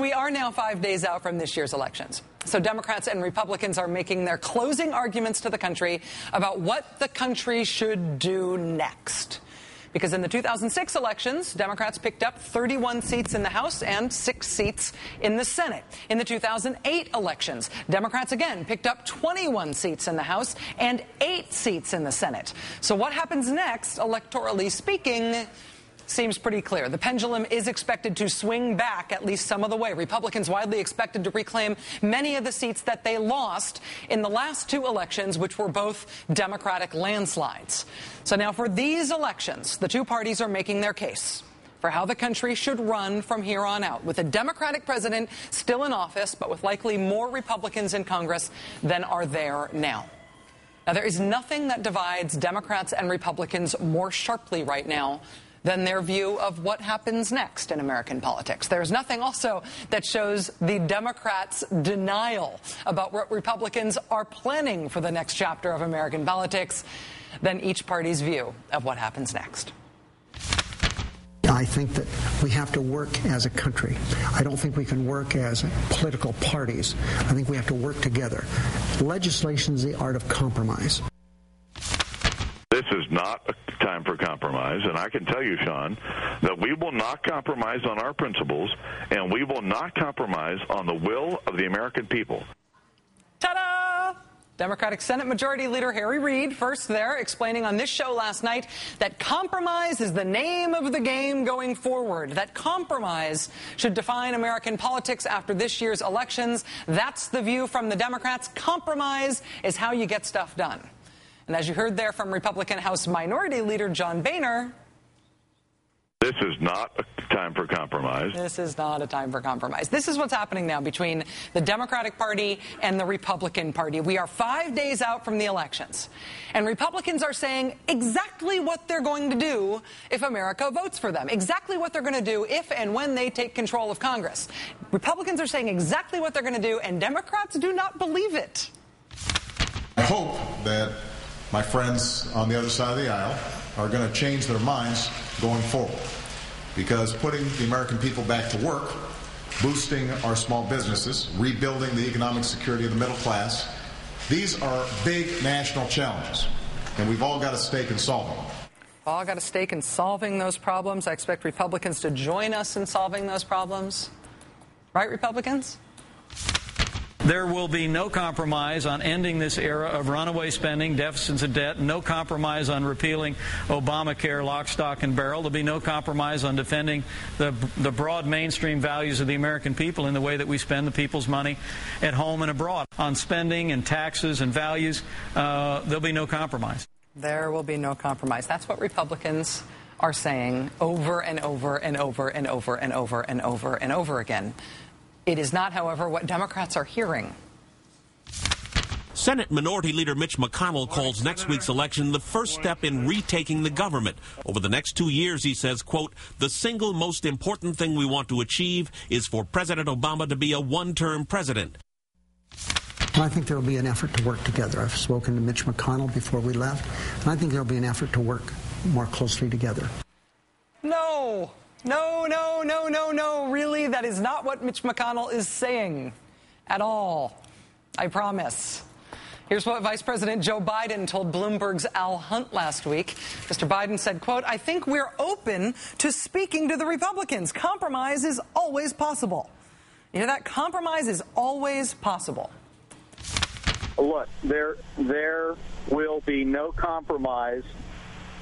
We are now 5 days out from this year's elections. So Democrats and Republicans are making their closing arguments to the country about what the country should do next. Because in the 2006 elections, Democrats picked up 31 seats in the House and 6 seats in the Senate. In the 2008 elections, Democrats again picked up 21 seats in the House and 8 seats in the Senate. So what happens next, electorally speaking, seems pretty clear. The pendulum is expected to swing back at least some of the way. Republicans widely expected to reclaim many of the seats that they lost in the last 2 elections, which were both Democratic landslides. So now for these elections, the 2 parties are making their case for how the country should run from here on out, with a Democratic president still in office, but with likely more Republicans in Congress than are there now. Now, there is nothing that divides Democrats and Republicans more sharply right now than their view of what happens next in American politics. There's nothing also that shows the Democrats' denial about what Republicans are planning for the next chapter of American politics than each party's view of what happens next. I think that we have to work as a country. I don't think we can work as political parties. I think we have to work together. Legislation is the art of compromise. This is not a time for compromise, and I can tell you, Sean, that we will not compromise on our principles, and we will not compromise on the will of the American people. Ta-da! Democratic Senate Majority Leader Harry Reid, first there, explaining on this show last night that compromise is the name of the game going forward, that compromise should define American politics after this year's elections. That's the view from the Democrats. Compromise is how you get stuff done. And as you heard there from Republican House Minority Leader John Boehner, this is not a time for compromise. This is not a time for compromise. This is what's happening now between the Democratic Party and the Republican Party. We are 5 days out from the elections, and Republicans are saying exactly what they're going to do if America votes for them, exactly what they're going to do if and when they take control of Congress. Republicans are saying exactly what they're going to do, and Democrats do not believe it. I hope that my friends on the other side of the aisle are going to change their minds going forward, because putting the American people back to work, boosting our small businesses, rebuilding the economic security of the middle class, these are big national challenges, and we've all got a stake in solving them. All got a stake in solving those problems. I expect Republicans to join us in solving those problems. Right, Republicans? There will be no compromise on ending this era of runaway spending, deficits and debt, no compromise on repealing Obamacare lock, stock, and barrel. There'll be no compromise on defending the broad mainstream values of the American people in the way that we spend the people's money at home and abroad. On spending and taxes and values, there'll be no compromise. There will be no compromise. That's what Republicans are saying over and over and over and over and over and over and over again. It is not, however, what Democrats are hearing. Senate Minority Leader Mitch McConnell calls next week's election the first step in retaking the government. Over the next 2 years, he says, quote, the single most important thing we want to achieve is for President Obama to be a one-term president. I think there will be an effort to work together. I've spoken to Mitch McConnell before we left, and I think there will be an effort to work more closely together. No. No, no, no, no, no. Really, that is not what Mitch McConnell is saying at all. I promise. Here's what Vice President Joe Biden told Bloomberg's Al Hunt last week. Mr. Biden said, quote, I think we're open to speaking to the Republicans. Compromise is always possible. You hear that? Compromise is always possible. Look, there will be no compromise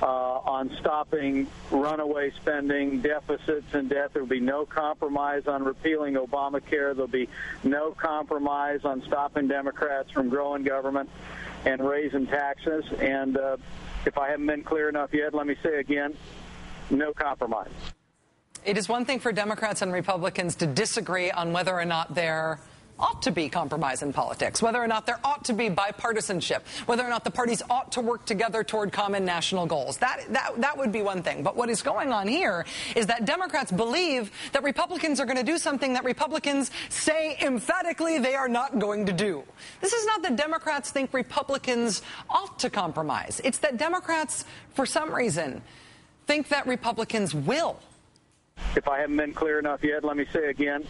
on stopping runaway spending, deficits, and debt. There will be no compromise on repealing Obamacare. There will be no compromise on stopping Democrats from growing government and raising taxes. And if I haven't been clear enough yet, let me say again, no compromise. It is one thing for Democrats and Republicans to disagree on whether or not there ought to be compromise in politics, whether or not there ought to be bipartisanship, whether or not the parties ought to work together toward common national goals. That would be one thing. But what is going on here is that Democrats believe that Republicans are going to do something that Republicans say emphatically they are not going to do. This is not that Democrats think Republicans ought to compromise. It's that Democrats, for some reason, think that Republicans will. If I haven't been clear enough yet, let me say again,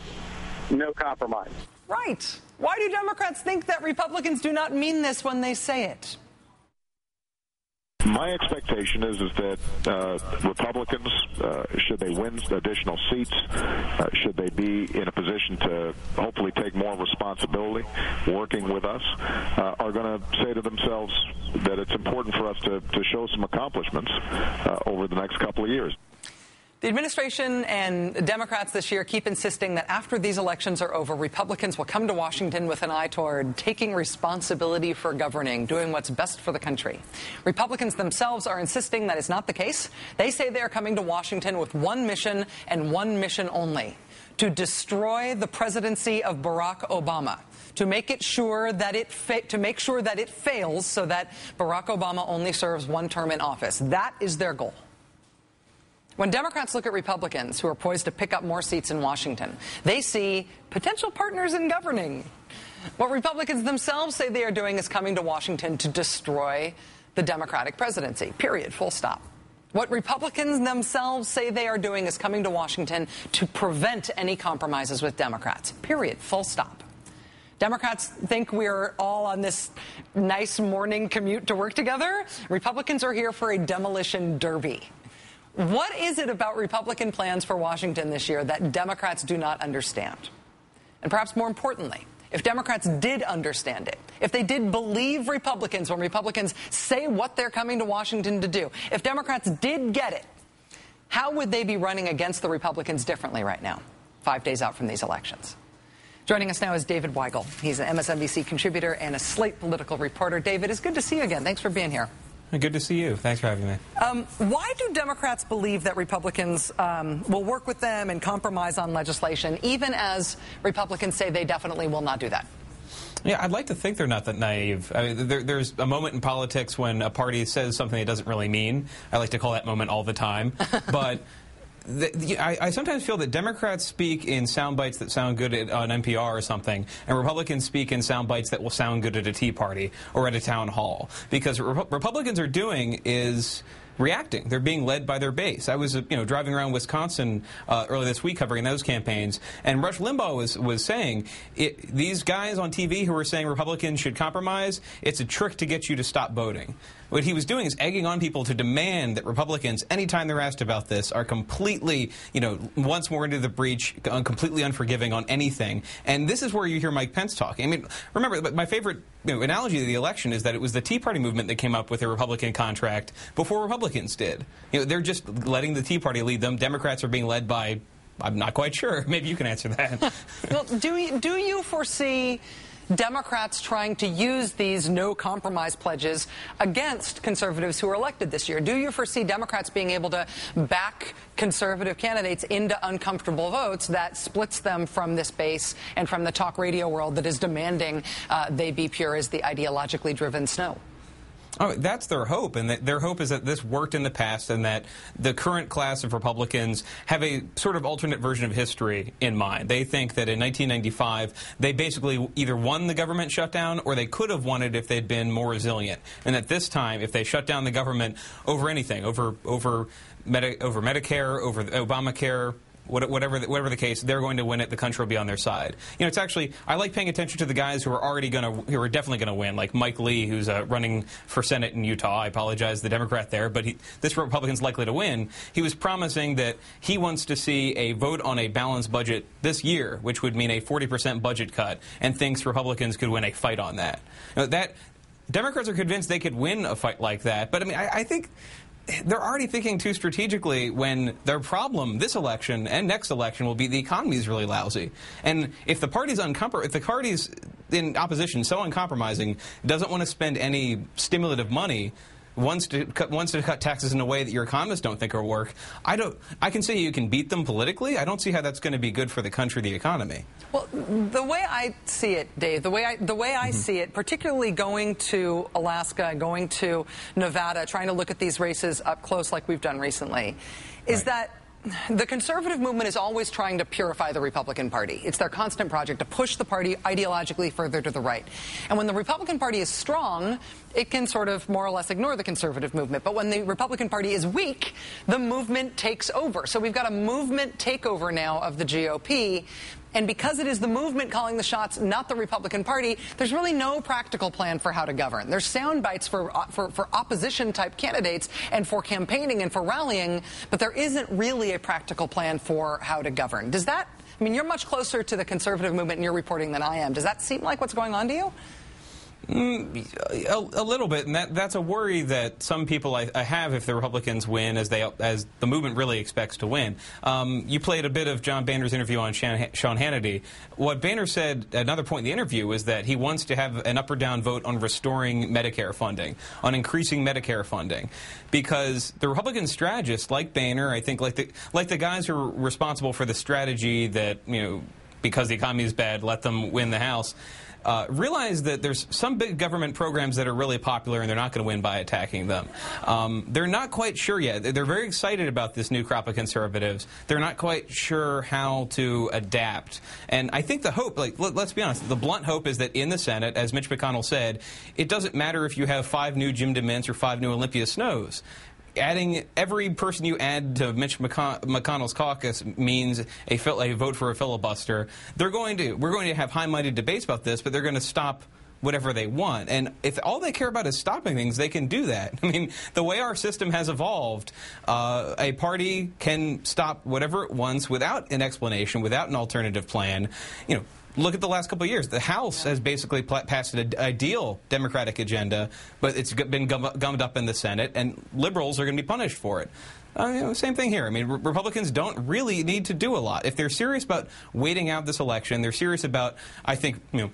no compromise. Right. Why do Democrats think that Republicans do not mean this when they say it? My expectation is that Republicans, should they win additional seats, should they be in a position to hopefully take more responsibility working with us, are going to say to themselves that it's important for us to show some accomplishments over the next couple of years. The administration and Democrats this year keep insisting that after these elections are over, Republicans will come to Washington with an eye toward taking responsibility for governing, doing what's best for the country. Republicans themselves are insisting that is not the case. They say they are coming to Washington with one mission and one mission only: to destroy the presidency of Barack Obama, to make sure that it fails so that Barack Obama only serves one term in office. That is their goal. When Democrats look at Republicans who are poised to pick up more seats in Washington, they see potential partners in governing. What Republicans themselves say they are doing is coming to Washington to destroy the Democratic presidency, period, full stop. What Republicans themselves say they are doing is coming to Washington to prevent any compromises with Democrats, period, full stop. Democrats think we're all on this nice morning commute to work together. Republicans are here for a demolition derby. What is it about Republican plans for Washington this year that Democrats do not understand? And perhaps more importantly, if Democrats did understand it, if they did believe Republicans when Republicans say what they're coming to Washington to do, if Democrats did get it, how would they be running against the Republicans differently right now, 5 days out from these elections? Joining us now is David Weigel. He's an MSNBC contributor and a Slate political reporter. David, it's good to see you again. Thanks for being here. Good to see you. Thanks for having me. Why do Democrats believe that Republicans will work with them and compromise on legislation, even as Republicans say they definitely will not do that? Yeah, I'd like to think they're not that naive. I mean, there's a moment in politics when a party says something it doesn't really mean. I like to call that moment all the time. But I sometimes feel that Democrats speak in sound bites that sound good on NPR or something, and Republicans speak in sound bites that will sound good at a Tea Party or at a town hall. Because what Republicans are doing is reacting. They're being led by their base. I was, driving around Wisconsin earlier this week covering those campaigns, and Rush Limbaugh was saying these guys on TV who were saying Republicans should compromise, it's a trick to get you to stop voting. What he was doing is egging on people to demand that Republicans, anytime they're asked about this, are completely, once more into the breach, completely unforgiving on anything. And this is where you hear Mike Pence talking. I mean, remember, my favorite analogy of the election is that it was the Tea Party movement that came up with a Republican contract before Republicans did. They're just letting the Tea Party lead them. Democrats are being led by, I'm not quite sure. Maybe you can answer that. Well, do you foresee Democrats trying to use these no-compromise pledges against conservatives who are elected this year? Do you foresee Democrats being able to back conservative candidates into uncomfortable votes that splits them from this base and from the talk radio world that is demanding they be pure as the ideologically driven snow? Oh, that's their hope, and their hope is that this worked in the past and that the current class of Republicans have a sort of alternate version of history in mind. They think that in 1995, they basically either won the government shutdown or they could have won it if they'd been more resilient. And that this time, if they shut down the government over anything, over Medicare, over Obamacare, whatever the case, they're going to win it. The country will be on their side. It's actually, I like paying attention to the guys who are definitely going to win, like Mike Lee, who's running for Senate in Utah. I apologize, the Democrat there, but this Republican's likely to win. He was promising that he wants to see a vote on a balanced budget this year, which would mean a 40% budget cut, and thinks Republicans could win a fight on that. Democrats are convinced they could win a fight like that, but I think they're already thinking too strategically when their problem this election and next election will be the economy is really lousy. And if the party's in opposition so uncompromising, doesn't want to spend any stimulative money, wants to cut taxes in a way that your economists don't think will work, I can say you can beat them politically. I don't see how that's going to be good for the country, the economy. Well, the way I see it, Dave, the way I see it, particularly going to Alaska, going to Nevada, trying to look at these races up close like we've done recently, is that the conservative movement is always trying to purify the Republican Party. It's their constant project to push the party ideologically further to the right. And when the Republican Party is strong, it can sort of more or less ignore the conservative movement. But when the Republican Party is weak, the movement takes over. So we've got a movement takeover now of the GOP. And because it is the movement calling the shots, not the Republican Party, there's really no practical plan for how to govern. There's sound bites for opposition-type candidates and for campaigning and for rallying, but there isn't really a practical plan for how to govern. Does that, I mean, you're much closer to the conservative movement in your reporting than I am. Does that seem like what's going on to you? A little bit, and that's a worry that some people I have if the Republicans win, as the movement really expects to win. You played a bit of John Boehner's interview on Sean Hannity. What Boehner said at another point in the interview was that he wants to have an up or down vote on restoring Medicare funding, on increasing Medicare funding, because the Republican strategists like Boehner, I think, like the guys who are responsible for the strategy that, you know, because the economy is bad, let them win the House. Realize that there's some big government programs that are really popular and they're not going to win by attacking them. They're not quite sure yet. They're very excited about this new crop of conservatives. They're not quite sure how to adapt. And I think the hope, like, let's be honest, the blunt hope is that in the Senate, as Mitch McConnell said, it doesn't matter if you have 5 new Jim DeMints or 5 new Olympia Snows. Adding every person you add to Mitch McConnell's caucus means a vote for a filibuster. We're going to have high-minded debates about this, but they're going to stop whatever they want. And if all they care about is stopping things, they can do that. I mean, the way our system has evolved, a party can stop whatever it wants without an explanation, without an alternative plan. You know, look at the last couple of years. The House has basically passed an ideal Democratic agenda, but it's been gummed up in the Senate, and liberals are going to be punished for it. Same thing here. I mean, Republicans don't really need to do a lot. If they're serious about waiting out this election, they're serious about, I think, you know,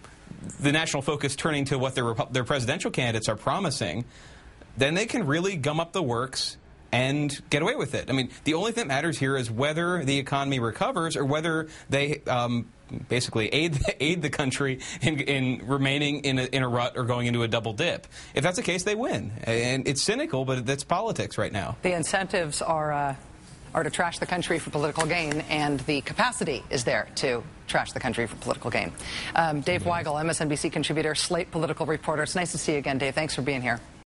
the national focus turning to what their presidential candidates are promising, then they can really gum up the works and get away with it. I mean, the only thing that matters here is whether the economy recovers or whether they basically aid the country in remaining in a rut or going into a double dip. If that's the case, they win. And it's cynical, but that's politics right now. The incentives are to trash the country for political gain, and the capacity is there to trash the country for political gain. Dave Weigel, MSNBC contributor, Slate political reporter. It's nice to see you again, Dave. Thanks for being here.